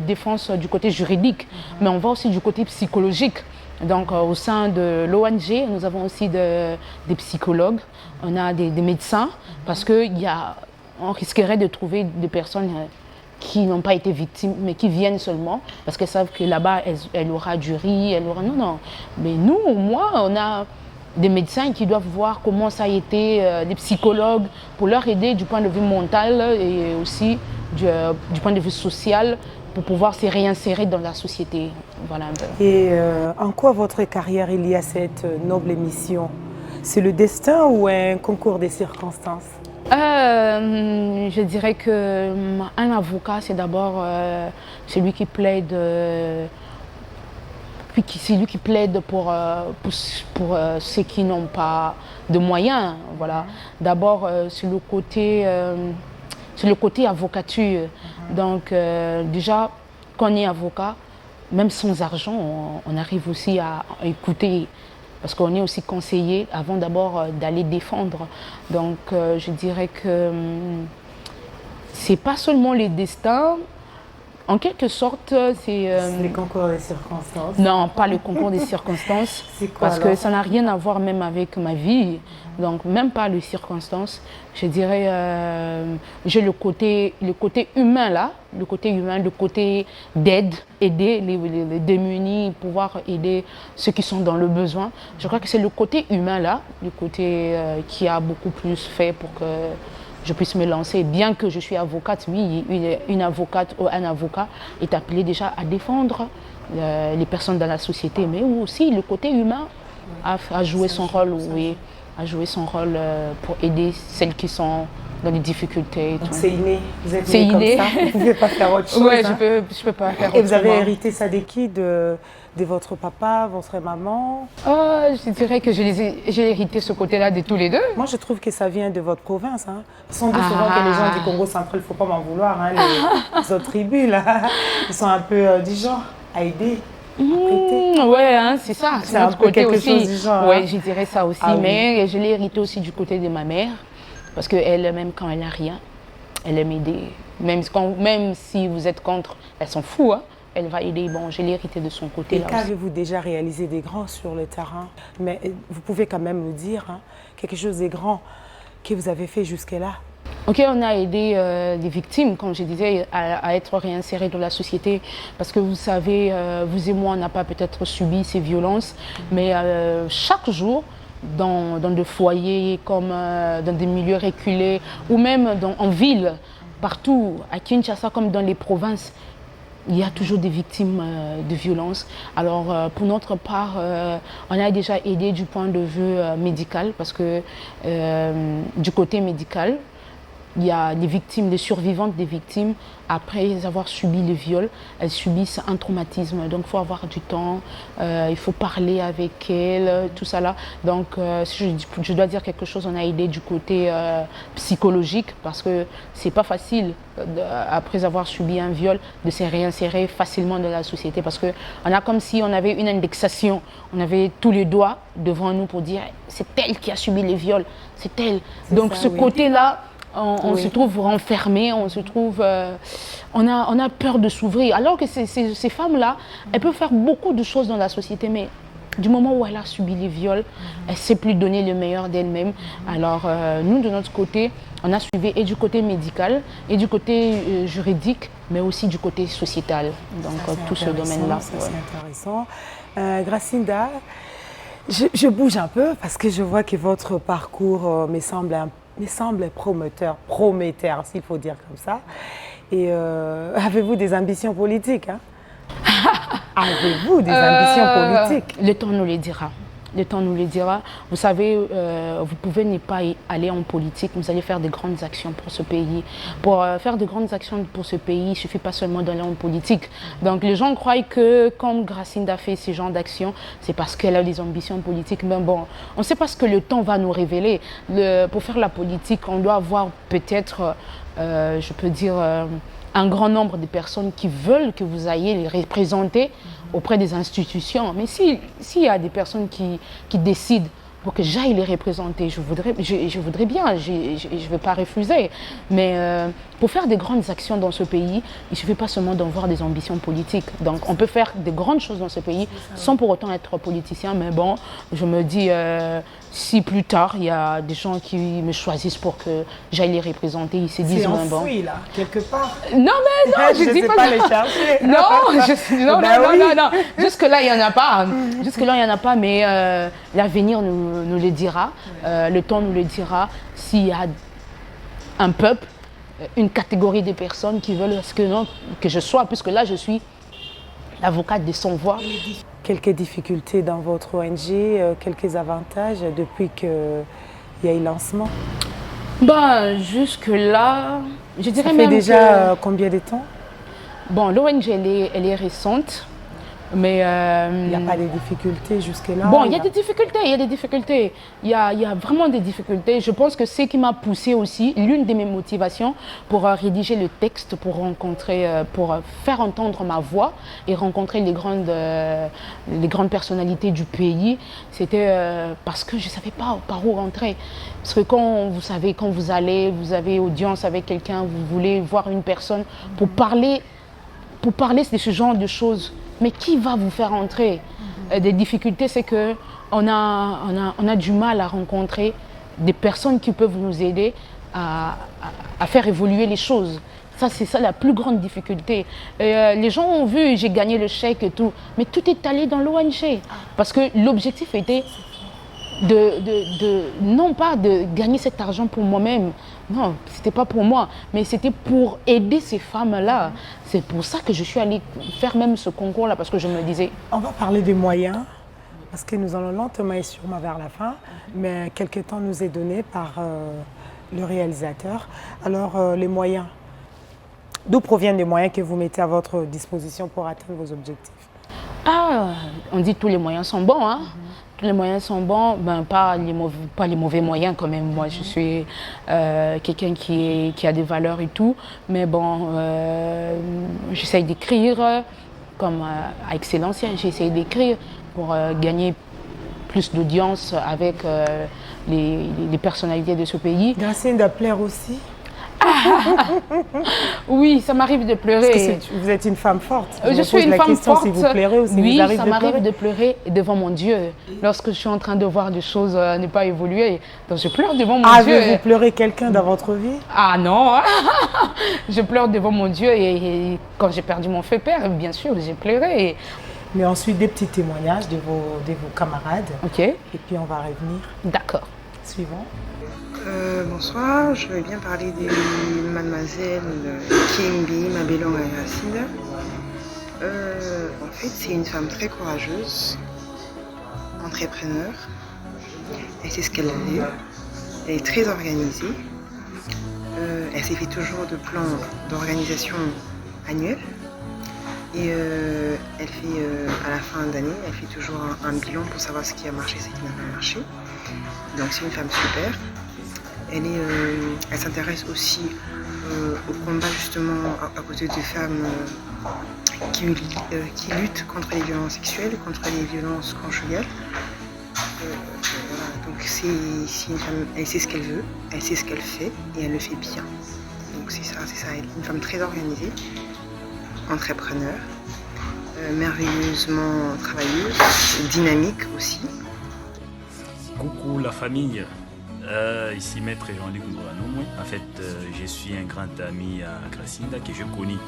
défense, du côté juridique, mais on va aussi du côté psychologique. Donc, au sein de l'ONG, nous avons aussi des psychologues, on a des médecins, parce qu'on risquerait de trouver des personnes qui n'ont pas été victimes, mais qui viennent seulement, parce qu'elles savent que là-bas, elle aura du riz, elle aura... Non. Mais nous, au moins, on a des médecins qui doivent voir comment ça a été, des psychologues, pour leur aider du point de vue mental et aussi du point de vue social, pour pouvoir se réinsérer dans la société. Voilà un peu. Et en quoi votre carrière il y a cette noble mission? C'est le destin ou un concours des circonstances? Je dirais qu'un avocat, c'est d'abord celui qui plaide... c'est lui qui plaide pour ceux qui n'ont pas de moyens. Voilà. D'abord, c'est le côté avocature. Donc, déjà, quand on est avocat, même sans argent, on arrive aussi à écouter. Parce qu'on est aussi conseillé avant d'abord d'aller défendre. Donc, je dirais que c'est pas seulement les destins. En quelque sorte, c'est... les concours des circonstances? Non, pas le concours des circonstances. C'est quoi, parce alors? que ça n'a rien à voir même avec ma vie. Donc, même pas les circonstances. Je dirais, j'ai le côté humain là, le côté d'aide, aider les démunis, pouvoir aider ceux qui sont dans le besoin. Je crois que c'est le côté humain là, le côté qui a beaucoup plus fait pour que je puisse me lancer. Bien que je suis avocate, oui, une avocate ou un avocat est appelé déjà à défendre les personnes dans la société, mais aussi le côté humain a joué son rôle, oui, a joué son rôle pour aider celles qui sont dans les difficultés. Donc c'est inné, vous êtes né comme ça, vous ne pouvez pas faire autre chose. Oui, hein. je peux pas faire autre chose. Et vous avez hérité ça de qui? De votre papa, votre maman? Je dirais que j'ai hérité ce côté-là de tous les deux. Moi, je trouve que ça vient de votre province. Hein. On dit souvent que les gens du Congo central, il ne faut pas m'en vouloir. Hein, les autres tribus, là, ils sont un peu du genre à aider. Ouais, hein, c'est ça. C'est un peu quelque chose du genre. Oui, hein. je dirais ça aussi. Mais je l'ai hérité aussi du côté de ma mère. Parce qu'elle, même quand elle n'a rien, elle aime aider. Même si vous êtes contre, elle s'en fout. Hein. Elle va aider. Bon, je l'ai hérité de son côté. Et qu'avez-vous déjà réalisé des grands sur le terrain? Mais vous pouvez quand même nous dire hein, quelque chose des grands que vous avez fait jusque-là. Ok, on a aidé les victimes, comme je disais, à être réinsérées dans la société. Parce que vous savez, vous et moi, on n'a pas peut-être subi ces violences, mais chaque jour, dans des foyers, comme dans des milieux reculés, ou même en ville, partout, à Kinshasa comme dans les provinces, il y a toujours des victimes de violences. Alors, pour notre part, on a déjà aidé du point de vue médical, parce que du côté médical, il y a les victimes, les survivantes des victimes, après avoir subi le viol, elles subissent un traumatisme. Donc il faut avoir du temps, il faut parler avec elles, tout ça là. Donc si je dois dire quelque chose, on a aidé du côté psychologique parce que c'est pas facile, après avoir subi un viol, de se réinsérer facilement dans la société. Parce qu'on a comme si on avait une indexation, on avait tous les doigts devant nous pour dire c'est elle qui a subi les viols, c'est elle. Donc ça, ce côté-là, on se trouve renfermé, on se trouve, on a peur de s'ouvrir. Alors que ces femmes-là, elles peuvent faire beaucoup de choses dans la société, mais du moment où elle a subi les viols, elle ne sait plus donner le meilleur d'elle-même. Alors nous, de notre côté, on a suivi et du côté médical, et du côté juridique, mais aussi du côté sociétal. Donc tout ce domaine-là. C'est intéressant. Gracinda, je bouge un peu parce que je vois que votre parcours me semble prometteur, s'il faut dire comme ça. Et avez-vous des ambitions politiques, hein? Avez-vous des ambitions politiques? Le temps nous les dira. Le temps nous le dira. Vous savez, vous pouvez ne pas aller en politique, vous allez faire de grandes actions pour ce pays. Pour faire de grandes actions pour ce pays, il ne suffit pas seulement d'aller en politique. Donc les gens croient que comme Gracinda fait ce genre d'actions, c'est parce qu'elle a des ambitions politiques. Mais bon, on ne sait pas ce que le temps va nous révéler. Pour faire la politique, on doit avoir peut-être, je peux dire, un grand nombre de personnes qui veulent que vous ayez les représenter auprès des institutions. Mais s'il y a des personnes qui décident pour que j'aille les représenter, je voudrais bien, je ne vais pas refuser. Mais pour faire des grandes actions dans ce pays, il ne suffit pas seulement d'avoir des ambitions politiques. Donc on peut faire des grandes choses dans ce pays sans pour autant être politicien. Mais bon, je me dis, si plus tard, il y a des gens qui me choisissent pour que j'aille les représenter, ils se disent, c'est enfoui, là, quelque part. Non, mais non, je dis pas les chercher. Non. Jusque-là, il n'y en a pas. Jusque-là, il n'y en a pas, mais l'avenir nous le dira. Le temps nous le dira. S'il y a un peuple, une catégorie de personnes qui veulent que je sois, puisque là, je suis l'avocate de sans voix. Quelques difficultés dans votre ONG, quelques avantages depuis qu'il y a eu lancement? Jusque-là, je dirais Ça même fait déjà que... combien de temps? Bon, l'ONG, elle est récente. Mais il n'y a pas de difficultés jusque-là? Bon, il y a des difficultés, il y a vraiment des difficultés. Je pense que ce qui m'a poussée aussi, l'une de mes motivations pour rédiger le texte, pour faire entendre ma voix et rencontrer les grandes personnalités du pays, c'était parce que je ne savais pas par où rentrer. Parce que quand vous avez audience avec quelqu'un, vous voulez voir une personne pour parler de ce genre de choses. Mais qui va vous faire entrer? Des difficultés, c'est qu'on a du mal à rencontrer des personnes qui peuvent nous aider à faire évoluer les choses. Ça, c'est ça la plus grande difficulté. Les gens ont vu, j'ai gagné le chèque et tout, mais tout est allé dans l'ONG. Parce que l'objectif était non pas de gagner cet argent pour moi-même, non, c'était pas pour moi, mais c'était pour aider ces femmes-là. C'est pour ça que je suis allée faire même ce concours-là, parce que je me disais... On va parler des moyens, parce que nous allons lentement et sûrement vers la fin, mais quelques temps nous est donné par le réalisateur. Alors, les moyens, d'où proviennent les moyens que vous mettez à votre disposition pour atteindre vos objectifs? On dit que tous les moyens sont bons, hein. Tous les moyens sont bons, pas les mauvais moyens quand même. Moi, je suis quelqu'un qui a des valeurs et tout, mais bon, j'essaye d'écrire comme à Excellence, j'essaye d'écrire pour gagner plus d'audience avec les personnalités de ce pays. Gracinda plaire aussi? Oui, ça m'arrive de pleurer. Parce que vous êtes une femme forte. Je suis une femme forte. Si vous pleurez ou si oui, vous arrive ça m'arrive de pleurer devant mon Dieu. Lorsque je suis en train de voir des choses ne pas évoluer, donc je pleure devant mon Dieu. Avez-vous pleuré quelqu'un dans votre vie? Ah non, je pleure devant mon Dieu et quand j'ai perdu mon fait père, bien sûr, j'ai pleuré. Mais ensuite, des petits témoignages de vos camarades. Ok. Et puis on va revenir. D'accord. Suivant. Bonsoir, je vais bien parler de mademoiselle Kembi Mabelonga Gracinda. En fait, c'est une femme très courageuse, entrepreneur. Elle sait ce qu'elle veut. Elle est très organisée. Elle s'est fait toujours de plans d'organisation annuels. Et elle fait, à la fin d'année, elle fait toujours un bilan pour savoir ce qui a marché, ce qui n'a pas marché. Donc c'est une femme super. Elle s'intéresse aussi au combat justement à côté des femmes qui luttent contre les violences sexuelles, contre les violences conjugales. Voilà. Donc c'est une femme, elle sait ce qu'elle veut, elle sait ce qu'elle fait et elle le fait bien. Donc c'est ça, elle est une femme très organisée, entrepreneur, merveilleusement travailleuse, dynamique aussi. Coucou la famille, ici Maître Jean-Luc Ngouranou. En fait, je suis un grand ami à Gracinda que je connais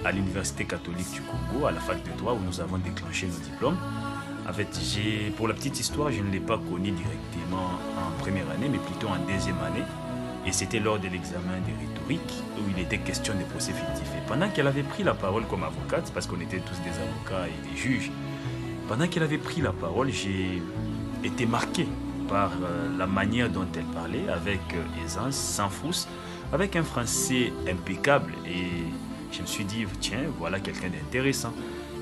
à l'Université catholique du Congo, à la fac de droit où nous avons déclenché nos diplômes. En fait, pour la petite histoire, je ne l'ai pas connu directement en première année, mais plutôt en deuxième année. Et c'était lors de l'examen de rhétorique où il était question des procès fictifs. Et pendant qu'elle avait pris la parole comme avocate, parce qu'on était tous des avocats et des juges, pendant qu'elle avait pris la parole, j'ai été marqué par la manière dont elle parlait, avec aisance, sans frousse, avec un français impeccable. Et je me suis dit, tiens, voilà quelqu'un d'intéressant.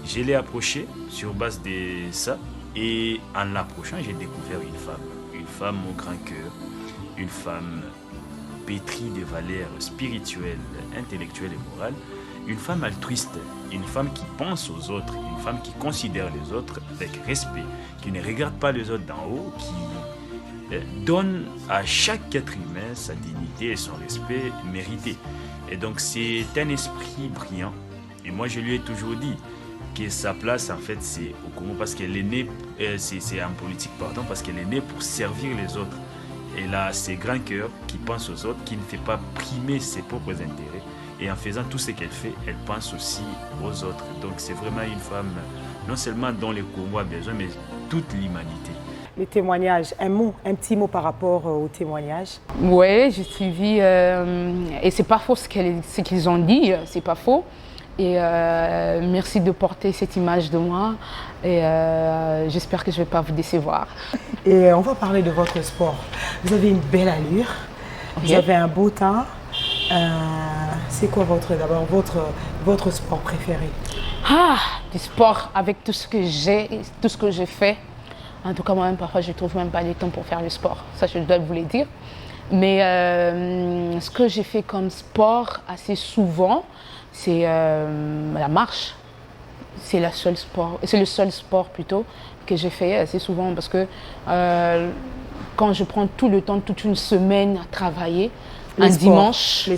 Je l'ai approché sur base de ça. Et en l'approchant, j'ai découvert une femme au grand cœur, une femme pétrie de valeurs spirituelles, intellectuelles et morales, une femme altruiste, une femme qui pense aux autres, une femme qui considère les autres avec respect, qui ne regarde pas les autres d'en haut, qui donne à chaque être humain sa dignité et son respect mérité. Et donc c'est un esprit brillant. Et moi je lui ai toujours dit que sa place en fait c'est au Congo parce qu'elle est née, c'est en politique pardon, parce qu'elle est née pour servir les autres. Elle a ses grands cœurs qui pensent aux autres, qui ne fait pas primer ses propres intérêts. Et en faisant tout ce qu'elle fait, elle pense aussi aux autres. Donc c'est vraiment une femme, non seulement dont le Congo a besoin, mais toute l'humanité. Les témoignages, un petit mot par rapport aux témoignages. Oui, j'ai suivi, et c'est pas faux ce qu'ils ont dit, c'est pas faux. Et merci de porter cette image de moi. Et j'espère que je ne vais pas vous décevoir. Et on va parler de votre sport. Vous avez une belle allure, vous avez un beau teint. C'est quoi votre sport préféré? Du sport avec tout ce que j'ai fait. En tout cas, moi-même, parfois, je ne trouve même pas le temps pour faire le sport. Ça, je dois vous le dire. Mais ce que j'ai fait comme sport assez souvent, c'est la marche. C'est le seul sport plutôt que j'ai fait assez souvent parce que quand je prends tout le temps, toute une semaine à travailler, un dimanche,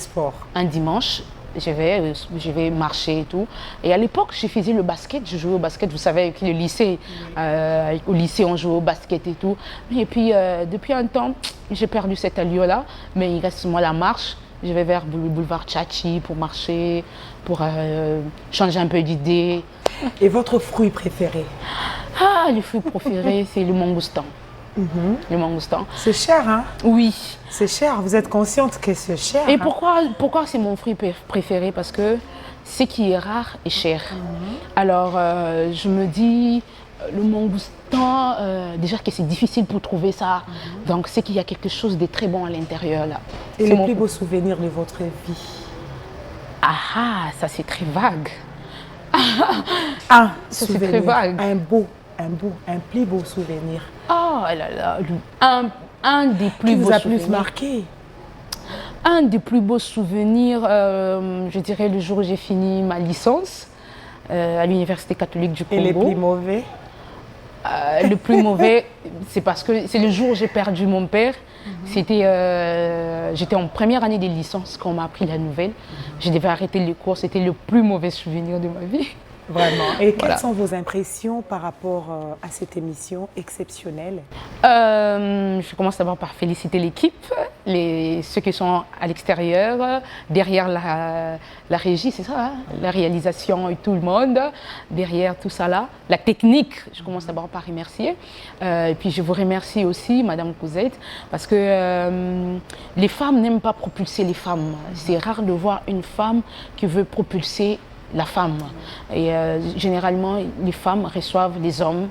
je vais marcher et tout. Et à l'époque, je faisais le basket, je jouais au basket. Vous savez, avec le lycée, au lycée, on jouait au basket et tout. Et puis, depuis un temps, j'ai perdu cette allure-là, mais il reste moi la marche. Je vais vers le boulevard Tchatchi pour marcher, pour changer un peu d'idée. Et votre fruit préféré? Le fruit préféré, c'est le mangoustan. Le mangoustan. C'est cher, hein? Oui. C'est cher, vous êtes consciente que c'est cher? Et pourquoi c'est mon fruit préféré? Parce que ce qui est rare est cher. Alors, je me dis, le mangoustan, déjà que c'est difficile pour trouver ça. Donc, c'est qu'il y a quelque chose de très bon à l'intérieur, là. Et le plus beau souvenir de votre vie? Ça c'est très vague. Ça c'est très vague. Un plus beau souvenir. Oh là là, un des plus beaux souvenirs. Qui vous a plus marqué? Un des plus beaux souvenirs, je dirais le jour où j'ai fini ma licence à l'Université catholique du Congo. Et les plus mauvais? Le plus mauvais, c'est parce que c'est le jour où j'ai perdu mon père. J'étais en première année de licence quand on m'a appris la nouvelle. Je devais arrêter les cours, c'était le plus mauvais souvenir de ma vie. Vraiment. Et quelles sont vos impressions par rapport à cette émission exceptionnelle? Je commence d'abord par féliciter l'équipe, ceux qui sont à l'extérieur, derrière la régie, c'est ça, hein? La réalisation et tout le monde, derrière tout ça là. La technique, je commence d'abord par remercier. Et puis je vous remercie aussi, Madame Couzette, parce que les femmes n'aiment pas propulser les femmes. C'est rare de voir une femme qui veut propulser la femme. Et généralement, les femmes reçoivent les hommes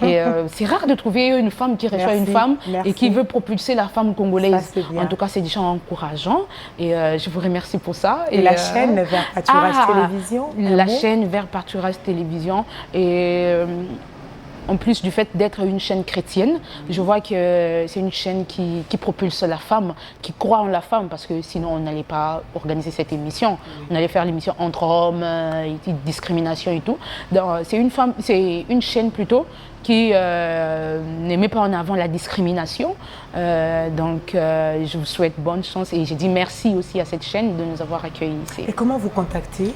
Et c'est rare de trouver une femme qui reçoit une femme et qui veut propulser la femme congolaise. En tout cas, c'est déjà encourageant et je vous remercie pour ça. Et la chaîne Vert Pâturage Télévision. La chaîne Vert Pâturage Télévision. Et en plus du fait d'être une chaîne chrétienne, je vois que c'est une chaîne qui propulse la femme, qui croit en la femme, parce que sinon on n'allait pas organiser cette émission. On allait faire l'émission entre hommes, discrimination et tout. C'est une chaîne plutôt qui ne met pas en avant la discrimination. Je vous souhaite bonne chance et j'ai dit merci aussi à cette chaîne de nous avoir accueillis ici. Et comment vous contactez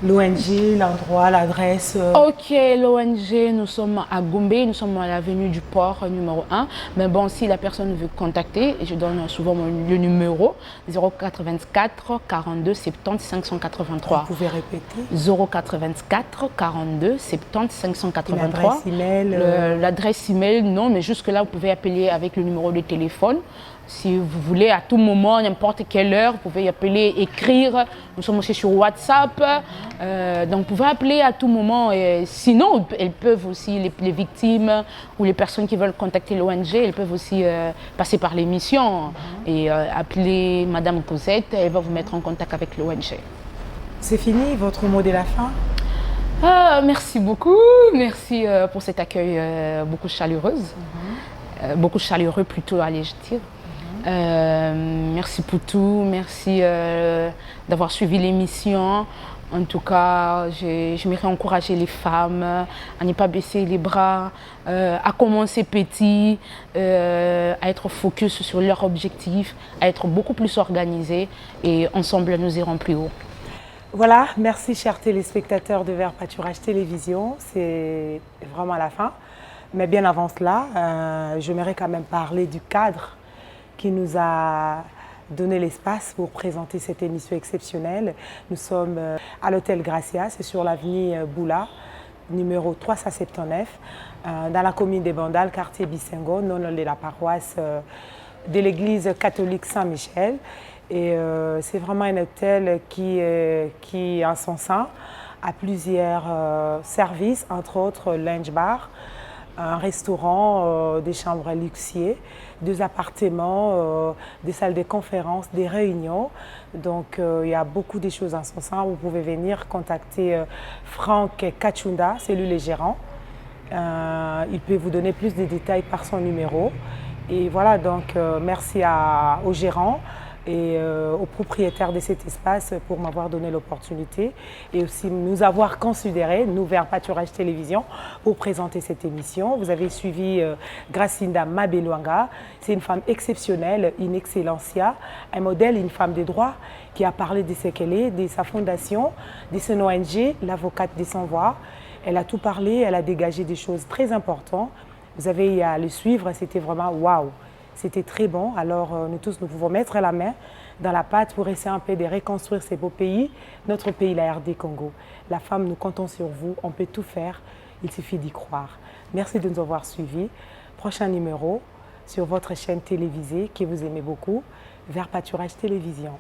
l'ONG, l'endroit, l'adresse? Ok, l'ONG, nous sommes à Gombe, nous sommes à l'avenue du Port numéro 1. Mais bon, si la personne veut contacter, je donne souvent le numéro 084 42 70 583. Vous pouvez répéter? 084 42 70 583. L'adresse email? L'adresse email, non, mais jusque-là, vous pouvez appeler avec le numéro de téléphone. Si vous voulez, à tout moment, n'importe quelle heure, vous pouvez appeler, écrire. Nous sommes aussi sur WhatsApp. Donc, vous pouvez appeler à tout moment. Et sinon, elles peuvent aussi, les victimes ou les personnes qui veulent contacter l'ONG, elles peuvent aussi passer par l'émission et appeler Madame Cosette. Elle va vous mettre en contact avec l'ONG. C'est fini, votre mot de la fin? Merci beaucoup. Merci pour cet accueil beaucoup chaleureuse. Beaucoup chaleureux plutôt, allez-je dire. Merci pour tout, merci d'avoir suivi l'émission. En tout cas, j'aimerais encourager les femmes à ne pas baisser les bras, à commencer petit, à être focus sur leur objectif, à être beaucoup plus organisés et ensemble nous irons plus haut. Voilà, merci chers téléspectateurs de Vert Pâturage Télévision, c'est vraiment la fin. Mais bien avant cela, j'aimerais quand même parler du cadre qui nous a donné l'espace pour présenter cette émission exceptionnelle. Nous sommes à l'hôtel Gracia, c'est sur l'avenue Boula, numéro 379, dans la commune des Bandal, quartier Bissengo, non loin de la paroisse de l'église catholique Saint-Michel. Et c'est vraiment un hôtel qui en son sein, a plusieurs services, entre autres lunch bar, un restaurant, des chambres luxueuses, 2 appartements, des salles de conférences, des réunions. Donc il y a beaucoup de choses en son sein. Vous pouvez venir contacter Franck Kachunda, c'est lui le gérant. Il peut vous donner plus de détails par son numéro. Et voilà, donc merci au gérant et aux propriétaires de cet espace pour m'avoir donné l'opportunité et aussi nous avoir considéré, nous Vert Pâturage Télévision, pour présenter cette émission. Vous avez suivi Gracinda Mabeloanga, c'est une femme exceptionnelle, une excellencia, un modèle, une femme de droit qui a parlé de ce qu'elle est, de sa fondation, de son ONG, l'avocate des sans-voix. Elle a tout parlé, elle a dégagé des choses très importantes. Vous avez à le suivre, c'était vraiment waouh. C'était très bon, alors nous tous, nous pouvons mettre la main dans la pâte pour essayer un peu de reconstruire ces beaux pays, notre pays, la RD Congo. La femme, nous comptons sur vous, on peut tout faire, il suffit d'y croire. Merci de nous avoir suivis. Prochain numéro sur votre chaîne télévisée que vous aimez beaucoup, Vert Pâturage Télévision.